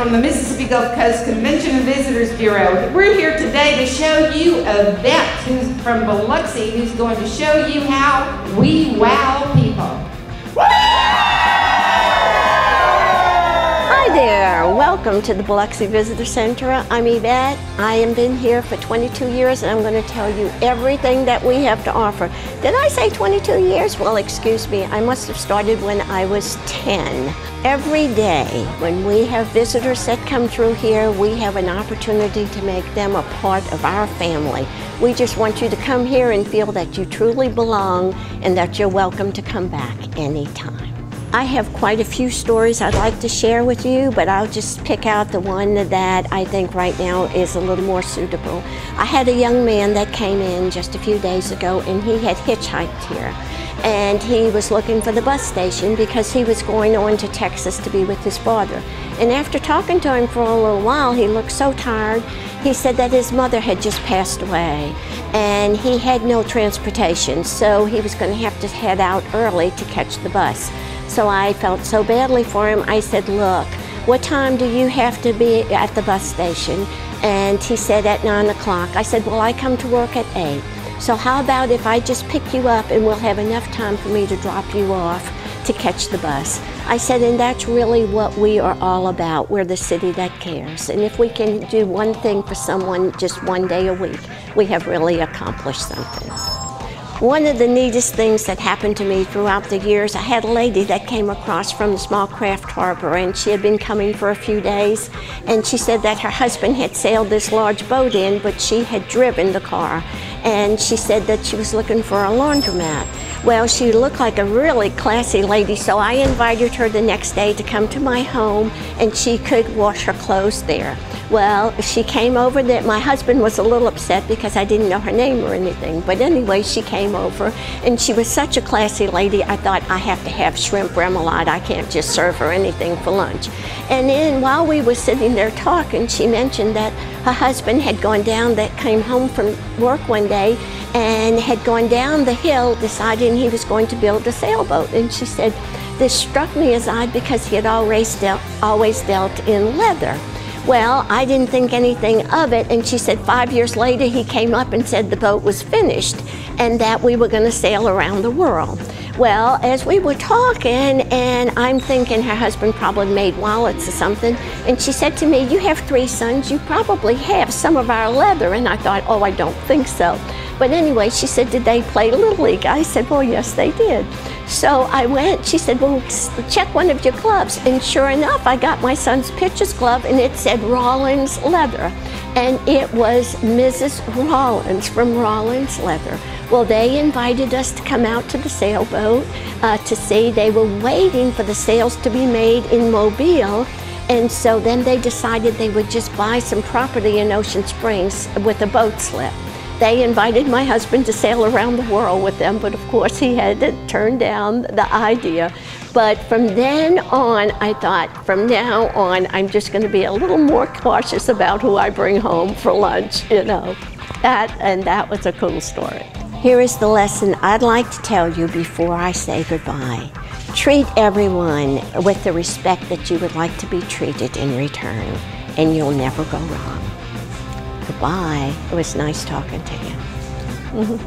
from the Mississippi Gulf Coast Convention and Visitors Bureau. We're here today to show you Yvette, who's from Biloxi, who's going to show you how we wow people. Hi there, welcome to the Biloxi Visitor Center. I'm Yvette. I have been here for 22 years and I'm going to tell you everything that we have to offer. Did I say 22 years? Well, excuse me, I must have started when I was 10. Every day when we have visitors that come through here, we have an opportunity to make them a part of our family. We just want you to come here and feel that you truly belong and that you're welcome to come back anytime. I have quite a few stories I'd like to share with you, but I'll just pick out the one that I think right now is a little more suitable. I had a young man that came in just a few days ago and he had hitchhiked here. And he was looking for the bus station because he was going on to Texas to be with his father. And after talking to him for a little while, he looked so tired. He said that his mother had just passed away and he had no transportation, so he was going to have to head out early to catch the bus. So I felt so badly for him. I said, look, what time do you have to be at the bus station? And he said at 9 o'clock. I said, well, I come to work at 8. So how about if I just pick you up and we'll have enough time for me to drop you off to catch the bus? I said, and that's really what we are all about. We're the city that cares. And if we can do one thing for someone just one day a week, we have really accomplished something. One of the neatest things that happened to me throughout the years, I had a lady that came across from the small craft harbor and she had been coming for a few days, and she said that her husband had sailed this large boat in, but she had driven the car, and she said that she was looking for a laundromat. Well, she looked like a really classy lady, so I invited her the next day to come to my home and she could wash her clothes there. Well, she came over there. My husband was a little upset because I didn't know her name or anything. But anyway, she came over and she was such a classy lady. I thought, I have to have shrimp remoulade. I can't just serve her anything for lunch. And then while we were sitting there talking, she mentioned that her husband had gone down, that came home from work one day and had gone down the hill deciding he was going to build a sailboat. And she said, this struck me as odd because he had always dealt in leather. Well, I didn't think anything of it, and she said 5 years later he came up and said the boat was finished and that we were going to sail around the world. Well, as we were talking, and I'm thinking her husband probably made wallets or something, and she said to me, you have 3 sons, you probably have some of our leather. And I thought, oh, I don't think so. But anyway, she said, did they play Little League? I said, well, yes, they did. So I went, she said, well, check one of your gloves. And sure enough, I got my son's pitcher's glove and it said Rawlins Leather. And it was Mrs. Rawlins from Rawlins Leather. Well, they invited us to come out to the sailboat to see. They were waiting for the sails to be made in Mobile. And so then they decided they would just buy some property in Ocean Springs with a boat slip. They invited my husband to sail around the world with them, but of course he had to turn down the idea. But from then on, I thought, from now on, I'm just going to be a little more cautious about who I bring home for lunch, you know. That was a cool story. Here is the lesson I'd like to tell you before I say goodbye. Treat everyone with the respect that you would like to be treated in return, and you'll never go wrong. Goodbye. It was nice talking to you.